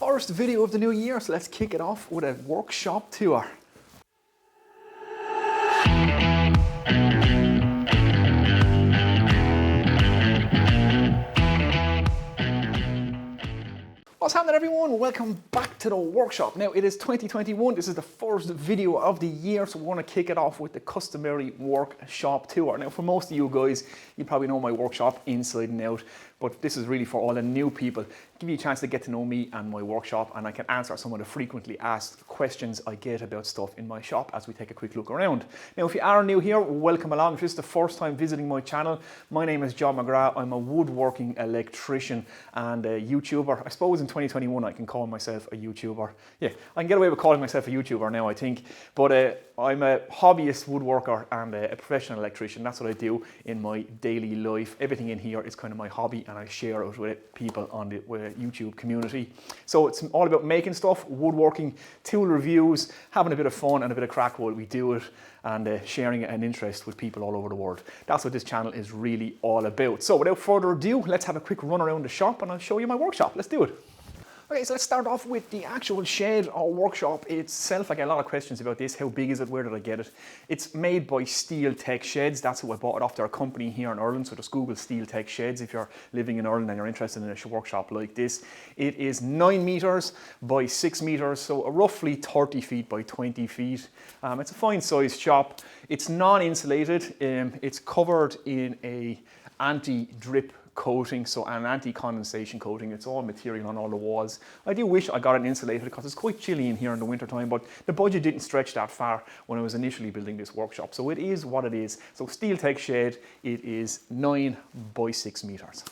first video of the new year, so let's kick it off with a workshop tour. What's happening, everyone? Welcome back to the workshop. Now, it is 2021. This is the first video of the year, so we're going to kick it off with the customary workshop tour. Now, for most of you guys, you probably know my workshop inside and out, but this is really for all the new people. Give you a chance to get to know me and my workshop, and I can answer some of the frequently asked questions I get about stuff in my shop as we take a quick look around. Now, if you are new here, welcome along. If this is the first time visiting my channel, my name is John McGrath. I'm a woodworking electrician and a YouTuber. I suppose in 2021 I can call myself a YouTuber. Yeah, I can get away with calling myself a YouTuber now, I think. But I'm a hobbyist woodworker and a professional electrician. That's what I do in my daily life. Everything in here is kind of my hobby, and I share it with people on the YouTube community. So it's all about making stuff, woodworking, tool reviews, having a bit of fun and a bit of crack while we do it, and sharing an interest with people all over the world. That's what this channel is really all about. So without further ado, let's have a quick run around the shop and I'll show you my workshop. Let's do it. Okay, so let's start off with the actual shed or workshop itself. I get a lot of questions about this. How big is it? Where did I get it? It's made by Steel Tech Sheds. That's who I bought it off. They're a company here in Ireland, so just Google Steel Tech Sheds if you're living in Ireland and you're interested in a workshop like this. It is 9 meters by 6 meters, so roughly 30 feet by 20 feet. It's a fine sized shop. It's non-insulated. It's covered in a anti-drip coating, so an anti-condensation coating. It's all material on all the walls. I do wish I got it insulated because it's quite chilly in here in the winter time, but the budget didn't stretch that far when I was initially building this workshop. So it is what it is. So Steel Tech Shed, it is 9 by 6 meters.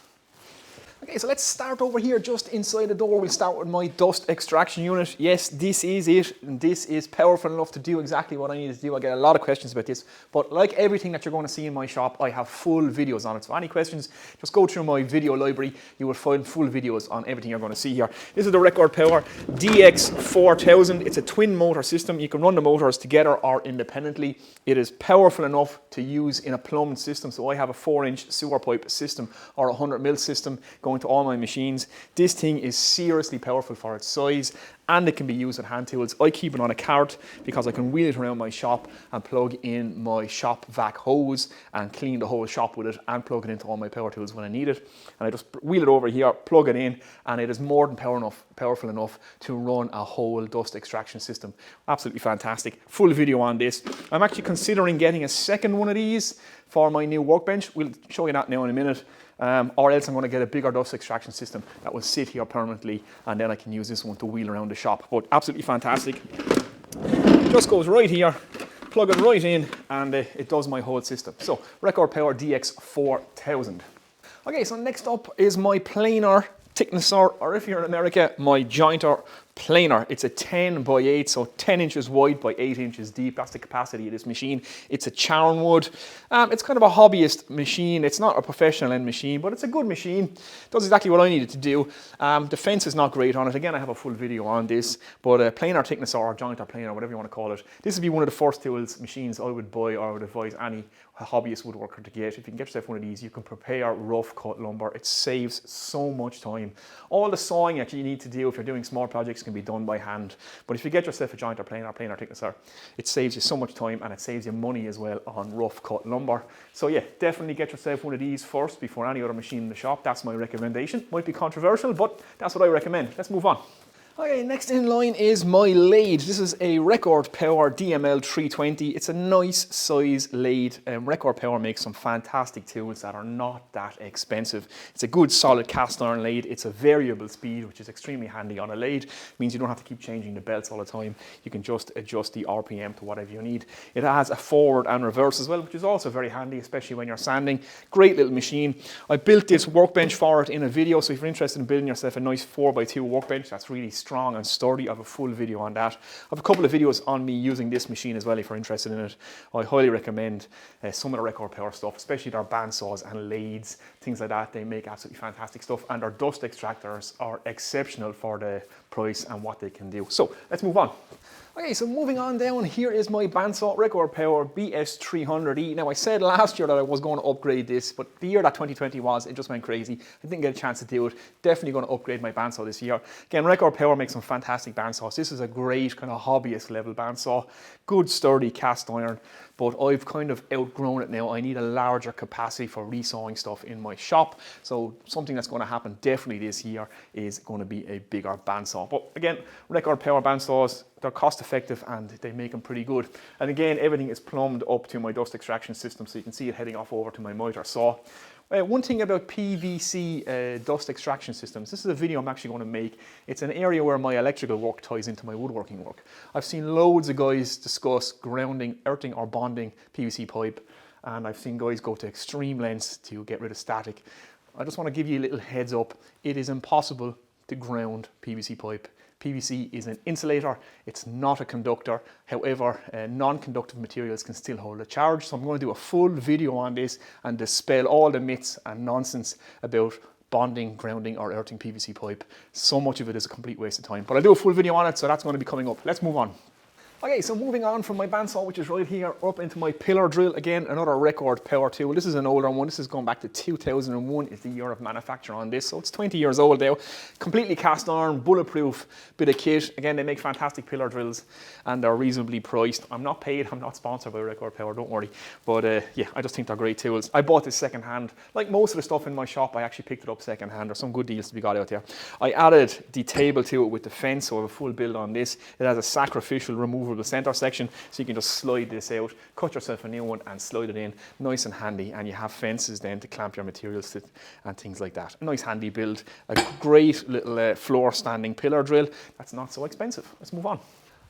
Okay, so let's start over here just inside the door. We'll start with my dust extraction unit. Yes, this is it, and this is powerful enough to do exactly what I need to do. I get a lot of questions about this, but like everything that you're going to see in my shop, I have full videos on it. So any questions, just go through my video library. You will find full videos on everything you're going to see here. This is the Record Power DX4000. It's a twin motor system. You can run the motors together or independently. It is powerful enough to use in a plumbed system. So I have a 4-inch sewer pipe system or a 100mm system going to all my machines. This thing is seriously powerful for its size, and it can be used with hand tools. I keep it on a cart because I can wheel it around my shop and plug in my shop vac hose and clean the whole shop with it and plug it into all my power tools when I need it. And I just wheel it over here, plug it in, and it is more than powerful enough to run a whole dust extraction system. Absolutely fantastic. Full video on this. I'm actually considering getting a second one of these for my new workbench. We'll show you that now in a minute. Or else I'm going to get a bigger dust extraction system that will sit here permanently, and then I can use this one to wheel around the shop. But absolutely fantastic. Just goes right here, plug it right in, and it does my whole system. So Record Power DX4000. Okay, so next up is my Planar Thickness, or if you're in America, my jointer planer. It's a 10 by 8, so 10 inches wide by 8 inches deep. That's the capacity of this machine. It's a charnwood. It's kind of a hobbyist machine. It's not a professional end machine, but it's a good machine. It does exactly what I need it to do. The fence is not great on it. Again, I have a full video on this, but planar thickness or jointer planer, whatever you want to call it. This would be one of the first tools, machines I would buy or I would advise any hobbyist woodworker to get. If you can get yourself one of these, you can prepare rough cut lumber. It saves so much time. All the sawing that you need to do if you're doing small projects can be done by hand. But if you get yourself a jointer planar thicknesser, it saves you so much time and it saves you money as well on rough cut lumber. So yeah, definitely get yourself one of these first before any other machine in the shop. That's my recommendation. Might be controversial, but that's what I recommend. Let's move on. Okay, next in line is my lathe. This is a Record Power DML320. It's a nice size lathe. Record Power makes some fantastic tools that are not that expensive. It's a good solid cast iron lathe. It's a variable speed, which is extremely handy on a lathe. It means you don't have to keep changing the belts all the time. You can just adjust the RPM to whatever you need. It has a forward and reverse as well, which is also very handy, especially when you're sanding. Great little machine. I built this workbench for it in a video, so if you're interested in building yourself a nice 4x2 workbench, that's really strong and sturdy. I have a full video on that. I have a couple of videos on me using this machine as well if you're interested in it. I highly recommend some of the Record Power stuff, especially their bandsaws and lathes, things like that. They make absolutely fantastic stuff, and their dust extractors are exceptional for the price and what they can do. So let's move on. Okay, so moving on down, here is my Bandsaw Record Power BS300E. Now, I said last year that I was going to upgrade this, but the year that 2020 was, it just went crazy. I didn't get a chance to do it. Definitely going to upgrade my bandsaw this year. Again, Record Power Power makes some fantastic bandsaws. This is a great kind of hobbyist level bandsaw. Good sturdy cast iron, but I've kind of outgrown it now. I need a larger capacity for resawing stuff in my shop. So something that's going to happen definitely this year is going to be a bigger bandsaw. But again, record power bandsaws, they're cost effective and they make them pretty good. And again, everything is plumbed up to my dust extraction system, so you can see it heading off over to my miter saw. One thing about PVC dust extraction systems, this is a video I'm actually going to make. It's an area where my electrical work ties into my woodworking work. I've seen loads of guys discuss grounding, earthing or bonding PVC pipe, and I've seen guys go to extreme lengths to get rid of static. I just want to give you a little heads up. It is impossible to ground PVC pipe. PVC is an insulator, it's not a conductor. However, non-conductive materials can still hold a charge. So I'm going to do a full video on this and dispel all the myths and nonsense about bonding, grounding or earthing PVC pipe. So much of it is a complete waste of time. But I'll do a full video on it, so that's going to be coming up. Let's move on. Okay, so moving on from my bandsaw, which is right here, up into my pillar drill. Again, another record power tool. This is an older one. This is going back to 2001 is the year of manufacture on this. So it's 20 years old now. Completely cast iron, bulletproof bit of kit. Again, they make fantastic pillar drills and they're reasonably priced. I'm not paid, I'm not sponsored by Record Power, don't worry. But yeah, I just think they're great tools. I bought this second hand. Like most of the stuff in my shop, I actually picked it up second hand. There's some good deals to be got out there. I added the table to it with the fence, so I have a full build on this. It has a sacrificial removable center section, so you can just slide this out, cut yourself a new one and slide it in, nice and handy, and you have fences then to clamp your materials to, and things like that. A nice handy build, a great little floor standing pillar drill that's not so expensive. Let's move on.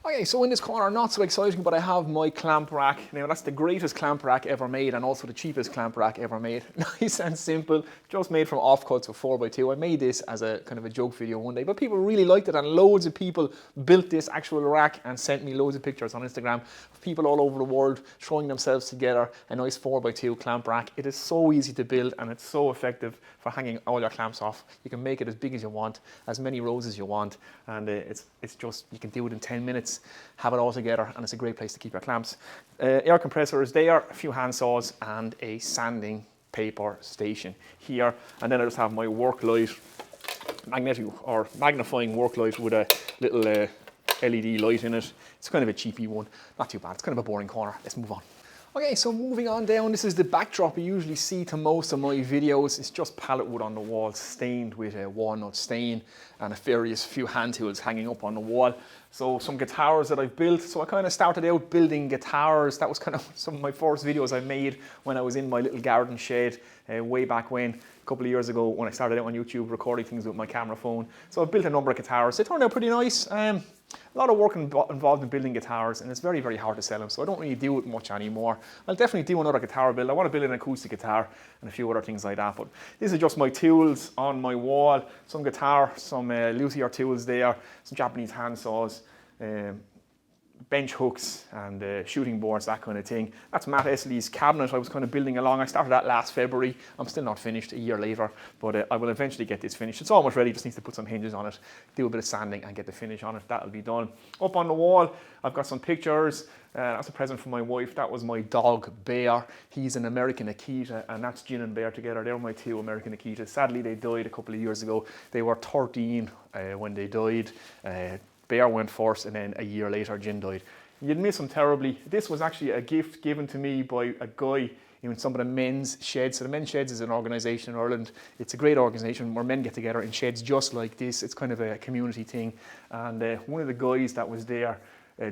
Okay, so in this corner, not so exciting, but I have my clamp rack. Now that's the greatest clamp rack ever made and also the cheapest clamp rack ever made. Nice and simple, just made from offcuts of 4x2. I made this as a kind of a joke video one day, but people really liked it and loads of people built this actual rack and sent me loads of pictures on Instagram of people all over the world throwing themselves together a nice 4x2 clamp rack. It is so easy to build and it's so effective for hanging all your clamps off. You can make it as big as you want, as many rows as you want, and it's just, you can do it in 10 minutes. Have it all together, and it's a great place to keep your clamps. Air compressor is there, a few hand saws and a sanding paper station here, and then I just have my work light, magnetic or magnifying work light with a little LED light in it. It's kind of a cheapy one, not too bad. It's kind of a boring corner. Let's move on. Okay, so moving on down, this is the backdrop you usually see to most of my videos. It's just pallet wood on the wall, stained with a walnut stain, and a few hand tools hanging up on the wall. So some guitars that I've built. So I kind of started out building guitars. That was kind of some of my first videos I made when I was in my little garden shed way back when, a couple of years ago, when I started out on YouTube recording things with my camera phone. So I built a number of guitars. They turned out pretty nice. A lot of work involved in building guitars, and it's very, very hard to sell them, so I don't really do it much anymore. I'll definitely do another guitar build. I want to build an acoustic guitar and a few other things like that, but these are just my tools on my wall. Some guitar, some luthier tools there, some Japanese hand saws, bench hooks and shooting boards, that kind of thing. That's Matt Esley's cabinet I was kind of building along. I started that last February. I'm still not finished a year later, but I will eventually get this finished. It's almost ready, just needs to put some hinges on it, do a bit of sanding and get the finish on it. That'll be done. Up on the wall, I've got some pictures. That's a present from my wife. That was my dog, Bear. He's an American Akita, and that's Gin and Bear together. They're my two American Akitas. Sadly, they died a couple of years ago. They were 13 when they died. Bear went first, and then a year later, Gin died. You'd miss him terribly. This was actually a gift given to me by a guy in some of the men's sheds. So the men's sheds is an organisation in Ireland. It's a great organisation where men get together in sheds just like this. It's kind of a community thing. And one of the guys that was there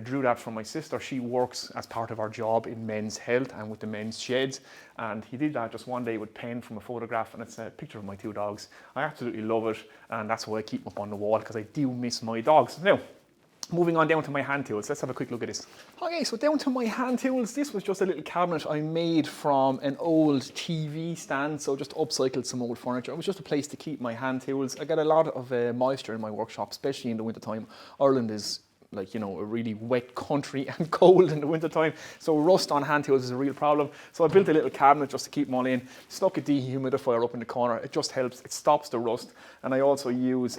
drew that from my sister. She works as part of our job in men's health and with the men's sheds. And he did that just one day with pen from a photograph, and it's a picture of my two dogs. I absolutely love it, and that's why I keep them up on the wall, because I do miss my dogs. Now, moving on down to my hand tools, let's have a quick look at this. Okay, so down to my hand tools, this was just a little cabinet I made from an old TV stand, so just upcycled some old furniture. It was just a place to keep my hand tools. I get a lot of moisture in my workshop, especially in the winter time. Ireland is, like, you know, a really wet country and cold in the winter time, so rust on hand tools is a real problem. So I built a little cabinet just to keep them all in, stuck a dehumidifier up in the corner. It just helps, it stops the rust. And I also use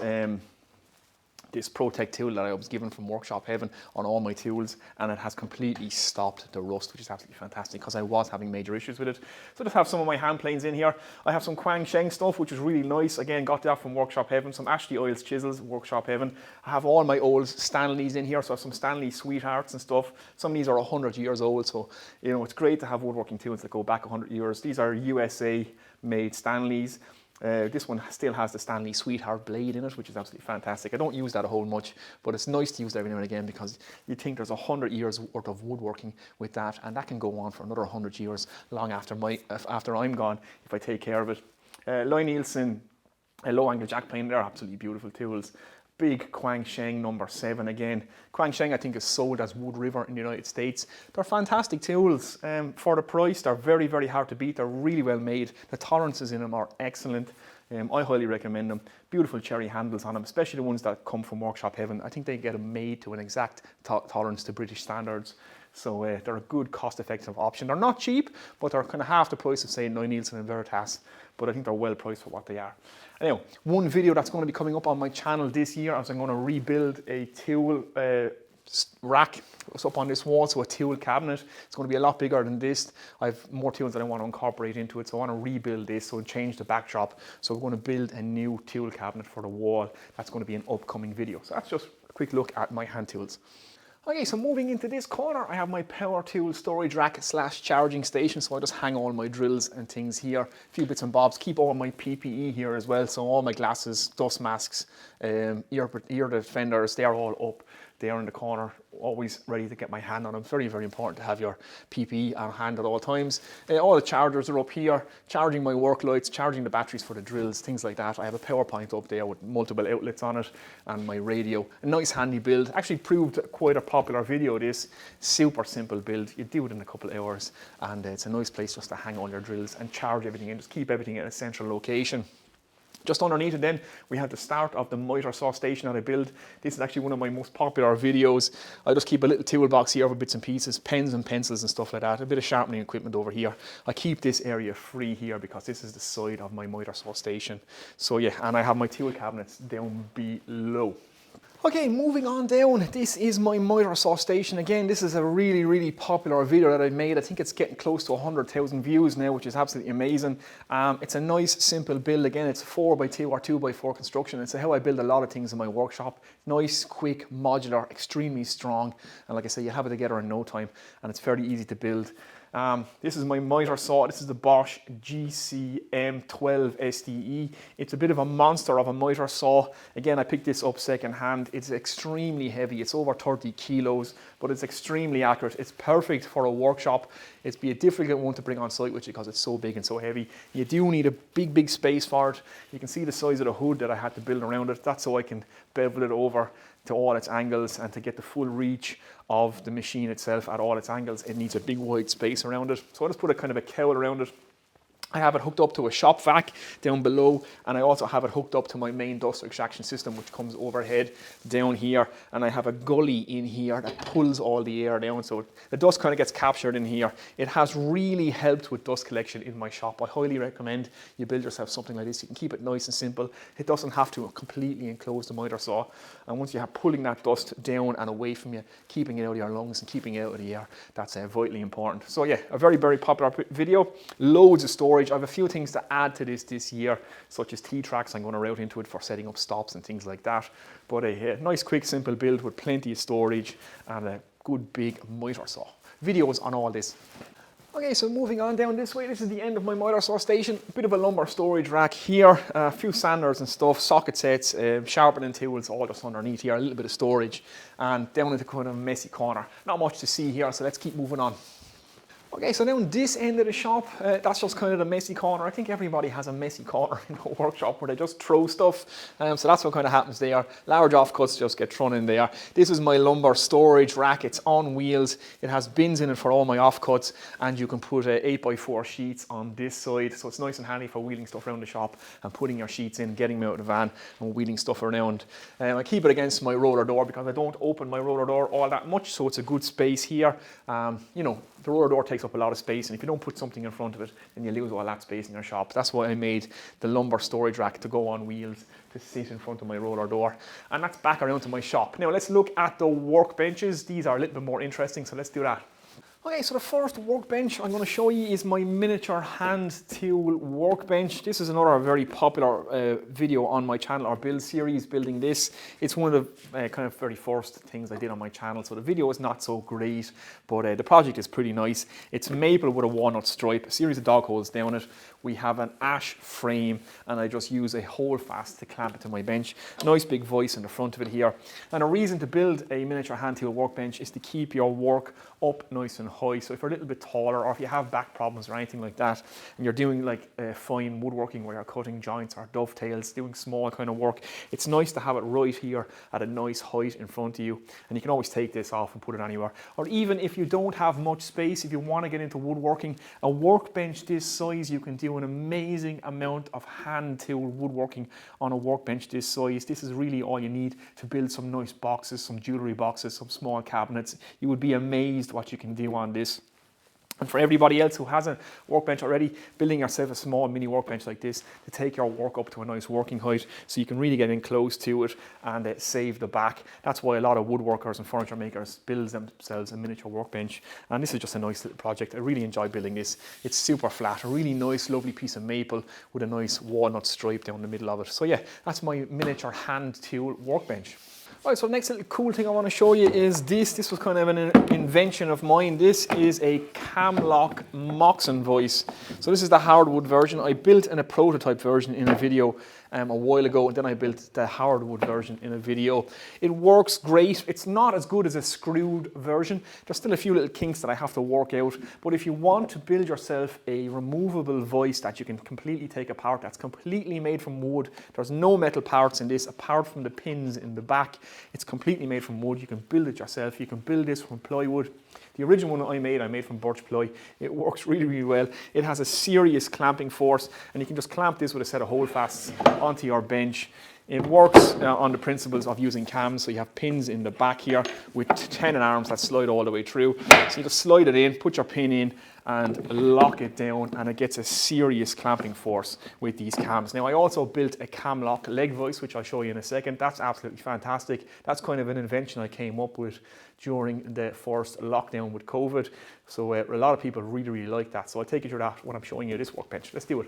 this Protect tool that I was given from Workshop Heaven on all my tools, and it has completely stopped the rust, which is absolutely fantastic because I was having major issues with it. So I just have some of my hand planes in here. I have some Quang Sheng stuff, which is really nice. Again, got that from Workshop Heaven. Some Ashley Oils chisels, Workshop Heaven. I have all my old Stanleys in here, so I have some Stanley Sweethearts and stuff. Some of these are 100 years old, so you know it's great to have woodworking tools that go back 100 years. These are USA made Stanleys. This one still has the Stanley Sweetheart blade in it, which is absolutely fantastic. I don't use that a whole much, but it's nice to use that every now and again because you think there's 100 years worth of woodworking with that, and that can go on for another 100 years long after I'm gone if I take care of it. Loy Nielsen, a low angle jack plane, they're absolutely beautiful tools. Big Quang Sheng number 7 again. Quang Sheng I think is sold as Wood River in the United States. They're fantastic tools for the price. They're very, very hard to beat. They're really well made. The tolerances in them are excellent. I highly recommend them. Beautiful cherry handles on them, especially the ones that come from Workshop Heaven. I think they get them made to an exact tolerance to British standards. So they're a good cost-effective option. They're not cheap, but they're kind of half the price of say Loy Nielsen and Veritas. But I think they're well priced for what they are. Anyhow, one video that's going to be coming up on my channel this year is I'm going to rebuild a tool rack. It's up on this wall, so a tool cabinet. It's going to be a lot bigger than this. I have more tools that I want to incorporate into it, so I want to rebuild this, so change the backdrop. So we're going to build a new tool cabinet for the wall. That's going to be an upcoming video. So that's just a quick look at my hand tools. Okay, so moving into this corner, I have my power tool storage rack / charging station. So I just hang all my drills and things here, a few bits and bobs, keep all my PPE here as well. So all my glasses, dust masks, ear defenders, they're all up there in the corner, always ready to get my hand on them. Very, very important to have your PPE on hand at all times. All the chargers are up here, charging my work lights, charging the batteries for the drills, things like that. I have a power point up there with multiple outlets on it and my radio. A nice handy build. Actually proved quite a popular video this. Super simple build. You do it in a couple of hours and it's a nice place just to hang all your drills and charge everything in. Just keep everything in a central location. Just underneath it then, we have the start of the miter saw station that I built. This is actually one of my most popular videos. I just keep a little toolbox here with bits and pieces, pens and pencils and stuff like that, a bit of sharpening equipment over here. I keep this area free here because this is the side of my miter saw station. So yeah, and I have my tool cabinets down below. Okay, moving on down, this is my miter saw station. Again, this is a really, really popular video that I made. I think it's getting close to 100,000 views now, which is absolutely amazing. It's a nice, simple build. Again, it's 4x2 or 2x4 construction. It's how I build a lot of things in my workshop. Nice, quick, modular, extremely strong. And like I say, you have it together in no time, and it's fairly easy to build. This is my miter saw. This is the Bosch GCM12 SDE. It's a bit of a monster of a miter saw. Again, I picked this up second hand. It's extremely heavy. It's over 30 kilos, but it's extremely accurate. It's perfect for a workshop. It'd be a difficult one to bring on site with you because it's so big and so heavy. You do need a big, big space for it. You can see the size of the hood that I had to build around it. That's so I can bevel it over to all its angles, and to get the full reach of the machine itself at all its angles, it needs a big wide space around it. So I just put a kind of a cowl around it. I have it hooked up to a shop vac down below, and I also have it hooked up to my main dust extraction system, which comes overhead down here, and I have a gully in here that pulls all the air down, so the dust kind of gets captured in here. It has really helped with dust collection in my shop. I highly recommend you build yourself something like this. You can keep it nice and simple. It doesn't have to completely enclose the miter saw, and once you have pulling that dust down and away from you, keeping it out of your lungs and keeping it out of the air, that's vitally important. So yeah, a very, very popular video. Loads of storage. I have a few things to add to this year, such as T-tracks. I'm going to route into it for setting up stops and things like that. But a nice, quick, simple build with plenty of storage and a good big miter saw. Videos on all this. Okay, so moving on down this way, this is the end of my miter saw station. A bit of a lumbar storage rack here, a few sanders and stuff, socket sets, sharpening tools, all just underneath here, a little bit of storage, and down into kind of a messy corner. Not much to see here, so let's keep moving on. Okay, so down this end of the shop, that's just kind of the messy corner. I think everybody has a messy corner in a workshop where they just throw stuff. So that's what kind of happens there. Large offcuts just get thrown in there. This is my lumbar storage rack. It's on wheels. It has bins in it for all my offcuts, and you can put 8x4 sheets on this side. So it's nice and handy for wheeling stuff around the shop and putting your sheets in, getting them out of the van and wheeling stuff around. I keep it against my roller door because I don't open my roller door all that much, so it's a good space here. You know, the roller door takes takes up a lot of space, and if you don't put something in front of it, then you lose all that space in your shop. That's why I made the lumbar storage rack to go on wheels to sit in front of my roller door. And that's back around to my shop. Now let's look at the workbenches. These are a little bit more interesting, so let's do that. Okay, so the first workbench I'm going to show you is my miniature hand tool workbench. This is another very popular video on my channel, or build series, building this. It's one of the kind of very first things I did on my channel, so the video is not so great, but the project is pretty nice. It's maple with a walnut stripe, a series of dog holes down it. We have an ash frame, and I just use a holdfast to clamp it to my bench. Nice big voice in the front of it here. And a reason to build a miniature hand tool workbench is to keep your work up nice and high. So if you're a little bit taller, or if you have back problems or anything like that, and you're doing like fine woodworking where you're cutting joints or dovetails, doing small kind of work, it's nice to have it right here at a nice height in front of you. And you can always take this off and put it anywhere. Or even if you don't have much space, if you want to get into woodworking, a workbench this size, you can do an amazing amount of hand tool woodworking on a workbench this size. This is really all you need to build some nice boxes, some jewelry boxes, some small cabinets. You would be amazed what you can do on this. And for everybody else who has a workbench already, building yourself a small mini workbench like this to take your work up to a nice working height, so you can really get in close to it and save the back. That's why a lot of woodworkers and furniture makers build themselves a miniature workbench. And this is just a nice little project. I really enjoy building this. It's super flat, a really nice, lovely piece of maple with a nice walnut stripe down the middle of it. So yeah, that's my miniature hand tool workbench. Right, so the next little cool thing I want to show you is this. This was kind of an invention of mine. This is a Camlock Moxon voice. So this is the hardwood version. I built in a prototype version in a video a while ago, and then I built the hardwood version in a video. It works great. It's not as good as a screwed version. There's still a few little kinks that I have to work out, but if you want to build yourself a removable voice that you can completely take apart, that's completely made from wood, there's no metal parts in this apart from the pins in the back. It's completely made from wood. You can build it yourself. You can build this from plywood. The original one I made from birch ply. It works really, really well. It has a serious clamping force, and you can just clamp this with a set of holdfasts onto your bench. It works on the principles of using cams. So you have pins in the back here with tenon arms that slide all the way through. So you just slide it in, put your pin in, and lock it down, and it gets a serious clamping force with these cams. Now I also built a Camlock Leg Voice, which I'll show you in a second. That's absolutely fantastic. That's kind of an invention I came up with during the first lockdown with COVID. So a lot of people really, really like that. So I'll take you through that when I'm showing you this workbench. Let's do it.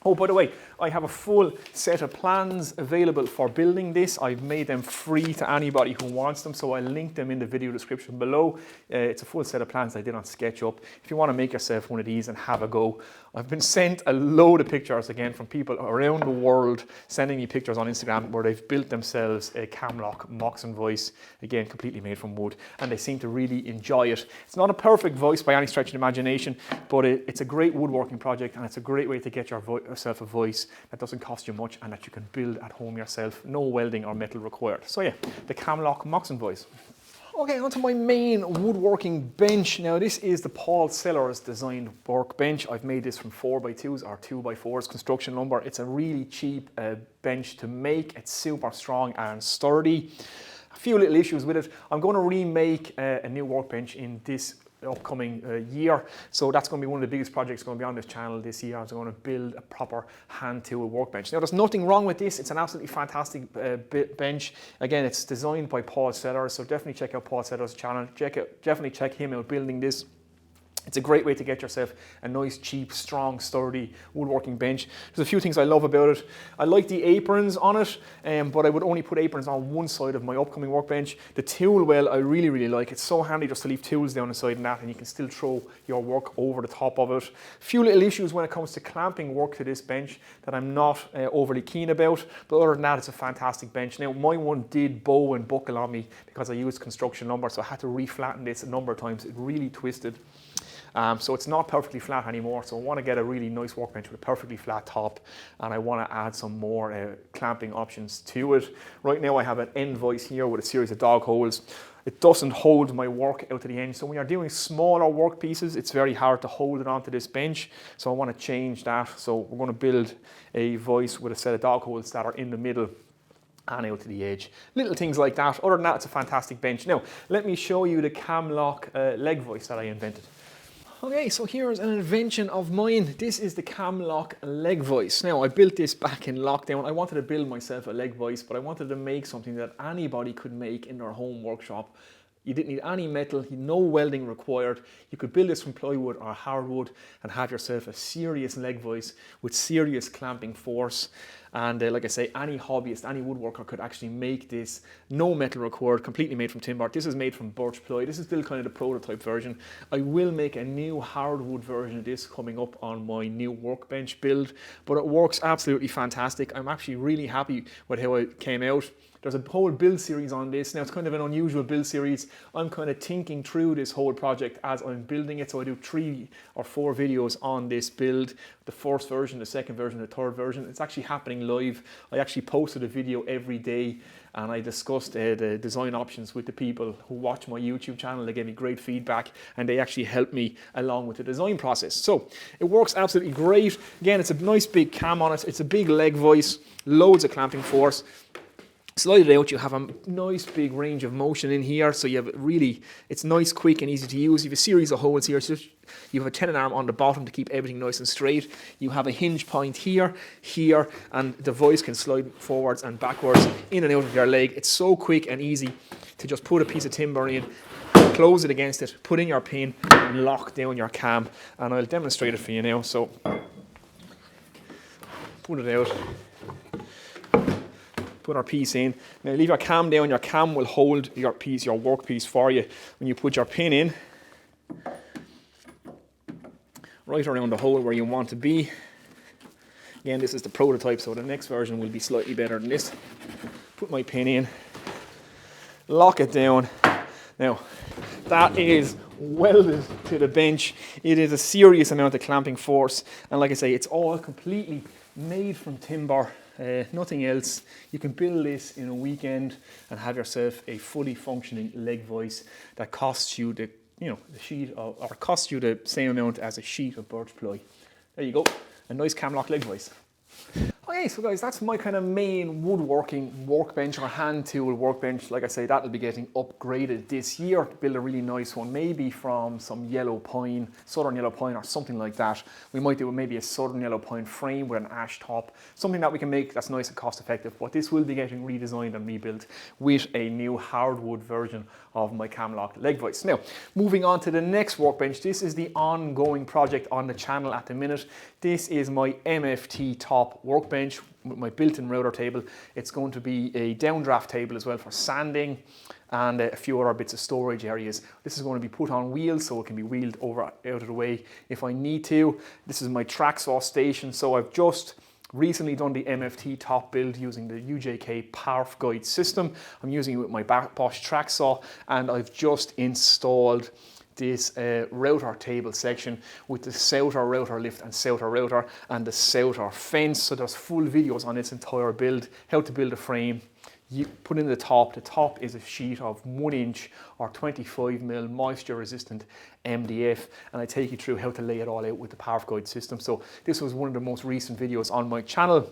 Oh, by the way, I have a full set of plans available for building this. I've made them free to anybody who wants them, so I'll link them in the video description below. It's a full set of plans I did on SketchUp. If you want to make yourself one of these and have a go. I've been sent a load of pictures again from people around the world sending me pictures on Instagram where they've built themselves a Camlock Moxon voice, again completely made from wood, and they seem to really enjoy it. It's not a perfect voice by any stretch of the imagination, but it's a great woodworking project, and it's a great way to get yourself a voice that doesn't cost you much and that you can build at home yourself. No welding or metal required. So yeah, the Camlock Moxon voice. Okay, onto my main woodworking bench. Now this is the Paul Sellers designed workbench. I've made this from 4x2s or 2x4s construction lumber. It's a really cheap bench to make. It's super strong and sturdy. A few little issues with it. I'm going to remake a new workbench in this upcoming year, so that's going to be one of the biggest projects going to be on this channel this year. I'm going to build a proper hand tool workbench. Now there's nothing wrong with this. It's an absolutely fantastic bench. Again, it's designed by Paul Sellers, so definitely check out Paul Sellers' channel. Definitely check him out building this. It's a great way to get yourself a nice, cheap, strong, sturdy woodworking bench. There's a few things I love about it. I like the aprons on it, but I would only put aprons on one side of my upcoming workbench. The tool well, I really, really like. It's so handy just to leave tools down the side and that, and you can still throw your work over the top of it. A few little issues when it comes to clamping work to this bench that I'm not overly keen about, but other than that, it's a fantastic bench. Now, my one did bow and buckle on me because I used construction lumber, so I had to re-flatten this a number of times. It really twisted. So it's not perfectly flat anymore, so I want to get a really nice workbench with a perfectly flat top, and I want to add some more clamping options to it. Right now I have an end vise here with a series of dog holes. It doesn't hold my work out to the end, so when you're doing smaller work pieces, it's very hard to hold it onto this bench, so I want to change that. So we're going to build a vise with a set of dog holes that are in the middle and out to the edge. Little things like that. Other than that, it's a fantastic bench. Now, let me show you the Camlock Leg Voice that I invented. Okay, so here's an invention of mine. This is the Camlock Leg Voice. Now, I built this back in lockdown. I wanted to build myself a leg voice, but I wanted to make something that anybody could make in their home workshop. You didn't need any metal, no welding required. You could build this from plywood or hardwood and have yourself a serious leg voice with serious clamping force. And like I say, any hobbyist, any woodworker could actually make this. No metal required, completely made from timber. This is made from birch ply. This is still kind of the prototype version. I will make a new hardwood version of this coming up on my new workbench build, but it works absolutely fantastic. I'm actually really happy with how it came out. There's a whole build series on this. Now, it's kind of an unusual build series. I'm kind of thinking through this whole project as I'm building it. So I do 3 or 4 videos on this build. The first version, the second version, the third version. It's actually happening live. I actually posted a video every day and I discussed the design options with the people who watch my YouTube channel. They gave me great feedback and they actually helped me along with the design process. So it works absolutely great. Again, it's a nice big cam on it. It's a big leg voice, loads of clamping force. Slide it out, you have a nice big range of motion in here, so you have it's nice, quick and easy to use. You have a series of holes here, so you have a tenon arm on the bottom to keep everything nice and straight. You have a hinge point here, here, and the voice can slide forwards and backwards, in and out of your leg. It's so quick and easy to just put a piece of timber in, close it against it, put in your pin, and lock down your cam. And I'll demonstrate it for you now. So, put it out. Put our piece in. Now leave your cam down, your cam will hold your piece, your workpiece for you. When you put your pin in, right around the hole where you want to be. Again, this is the prototype, so the next version will be slightly better than this. Put my pin in, lock it down. Now, that is welded to the bench. It is a serious amount of clamping force, and like I say, it's all completely made from timber. Nothing else. You can build this in a weekend and have yourself a fully functioning leg voice that costs you the sheet of, or costs you the same amount as a sheet of birch ply. There you go, a nice Camlock leg voice. Okay, so guys, that's my kind of main woodworking workbench or hand tool workbench. Like I say, that'll be getting upgraded this year to build a really nice one, maybe from some yellow pine, southern yellow pine or something like that. We might do maybe a southern yellow pine frame with an ash top, something that we can make that's nice and cost effective. But this will be getting redesigned and rebuilt with a new hardwood version of my Camlock Leg Voice. Now, moving on to the next workbench. This is the ongoing project on the channel at the minute. This is my MFT Top Workbench with my built-in router table. It's going to be a downdraft table as well for sanding and a few other bits of storage areas. This is going to be put on wheels so it can be wheeled over out of the way if I need to. This is my track saw station, so I've just recently done the MFT top build using the UJK Parf guide system. I'm using it with my Bosch track saw, and I've just installed this router table section with the Souter router lift and Souter router and the Souter fence. So there's full videos on this entire build, how to build a frame. You put in the top is a sheet of 1 inch or 25mm moisture resistant MDF, and I take you through how to lay it all out with the Parf guide system. So this was one of the most recent videos on my channel.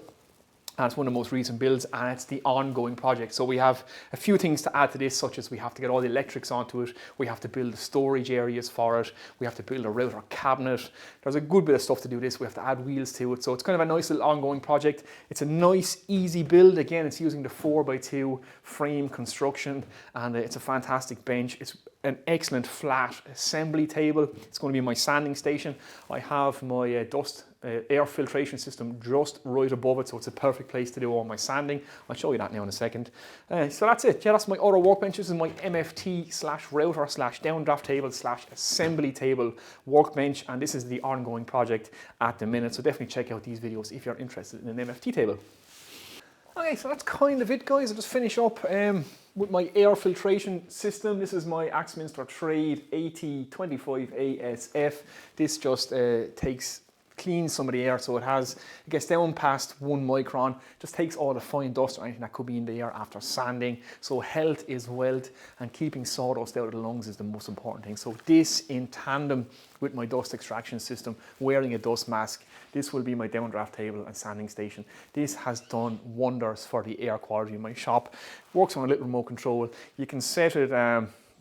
And it's one of the most recent builds, and it's the ongoing project. So we have a few things to add to this, such as we have to get all the electrics onto it, we have to build the storage areas for it, we have to build a router cabinet. There's a good bit of stuff to do this. We have to add wheels to it. So it's kind of a nice little ongoing project. It's a nice, easy build. Again, it's using the 4x2 frame construction, and it's a fantastic bench. It's an excellent flat assembly table. It's going to be my sanding station. I have my dust air filtration system just right above it, so it's a perfect place to do all my sanding. I'll show you that now in a second. So that's it. Yeah, that's my other workbench. This is my MFT / router / downdraft table / assembly table workbench, and this is the ongoing project at the minute. So definitely check out these videos if you're interested in an MFT table. Okay, so that's kind of it, guys. I'll just finish up with my air filtration system. This is my Axminster Trade AT25 ASF. This just cleans some of the air, so it gets down past 1 micron, just takes all the fine dust or anything that could be in the air after sanding. So health is wealth, and keeping sawdust out of the lungs is the most important thing. So this, in tandem with my dust extraction system, wearing a dust mask, this will be my downdraft table and sanding station. This has done wonders for the air quality in my shop. Works on a little remote control. You can set it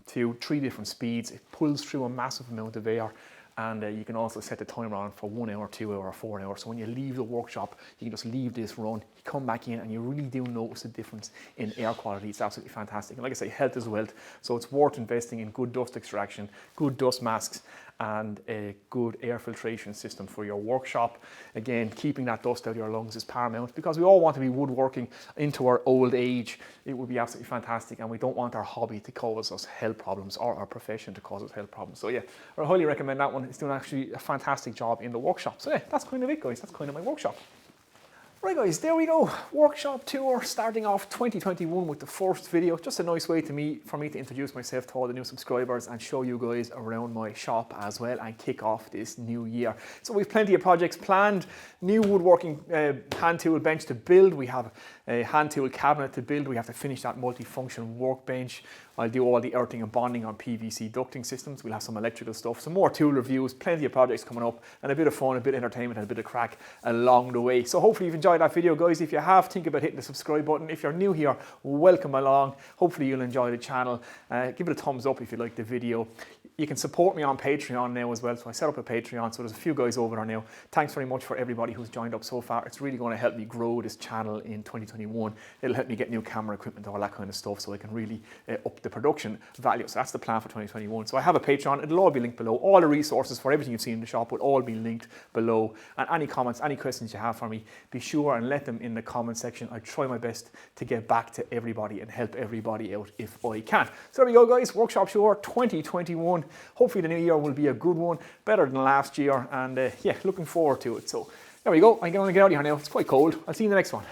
to 3 different speeds. It pulls through a massive amount of air, and you can also set the timer on for 1 hour, 2 hours, or 4 hours. So when you leave the workshop, you can just leave this run, you come back in, and you really do notice a difference in air quality. It's absolutely fantastic. And like I say, health is wealth, so it's worth investing in good dust extraction, good dust masks, and a good air filtration system for your workshop. Again, keeping that dust out of your lungs is paramount, because we all want to be woodworking into our old age. It would be absolutely fantastic, and we don't want our hobby to cause us health problems, or our profession to cause us health problems. So yeah, I highly recommend that one. It's doing actually a fantastic job in the workshop. So yeah, that's kind of it, guys. That's kind of my workshop. Right guys, there we go. Workshop tour starting off 2021 with the first video. Just a nice way for me to introduce myself to all the new subscribers and show you guys around my shop as well, and kick off this new year. So we've plenty of projects planned. New woodworking hand tool bench to build. We have a hand tool cabinet to build. We have to finish that multi-function workbench. I'll do all the earthing and bonding on PVC ducting systems. We'll have some electrical stuff, some more tool reviews, plenty of projects coming up, and a bit of fun, a bit of entertainment, and a bit of crack along the way. So hopefully you've enjoyed that video, guys. If you have, think about hitting the subscribe button. If you're new here, welcome along. Hopefully you'll enjoy the channel. Give it a thumbs up if you like the video. You can support me on Patreon now as well. So I set up a Patreon, so there's a few guys over there now. Thanks very much for everybody who's joined up so far. It's really going to help me grow this channel in 2021. It'll help me get new camera equipment, all that kind of stuff, so I can really up the production value. So that's the plan for 2021. So I have a Patreon. It'll all be linked below. All the resources for everything you've seen in the shop will all be linked below. And any comments, any questions you have for me, be sure and let them in the comment section. I try my best to get back to everybody and help everybody out if I can. So there we go, guys. Workshop Tour 2021. Hopefully the new year will be a good one, better than last year, and yeah, looking forward to it. So there we go. I'm going to get out of here now. It's quite cold. I'll see you in the next one.